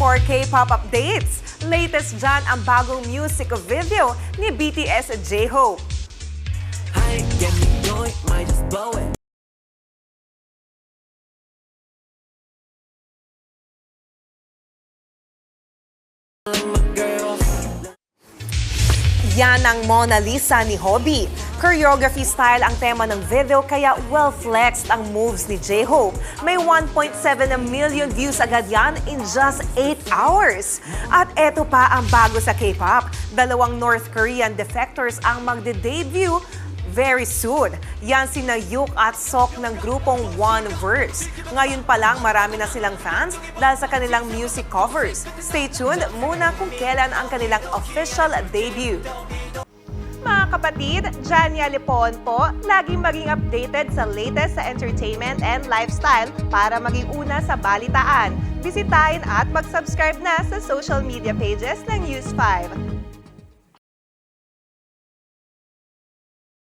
for K-pop updates. Latest dyan ang bagong music video ni BTS J-Hope. I ain't get me going, might just blow it. Yan ang Mona Lisa ni Hobby. Choreography style ang tema ng video kaya well-flexed ang moves ni J-Hope. May 1.7 million views agad yan in just 8 hours. At eto pa ang bago sa K-pop. Dalawang North Korean defectors ang magde-debut very soon. Yan sina Yuk at Sok ng grupong One Verse. Ngayon pa lang marami na silang fans dahil sa kanilang music covers. Stay tuned muna kung kailan ang kanilang official debut. Mga kapatid, Jania Lipon po, laging maging updated sa latest sa entertainment and lifestyle para maging una sa balitaan. Bisitahin at mag-subscribe na sa social media pages ng News 5.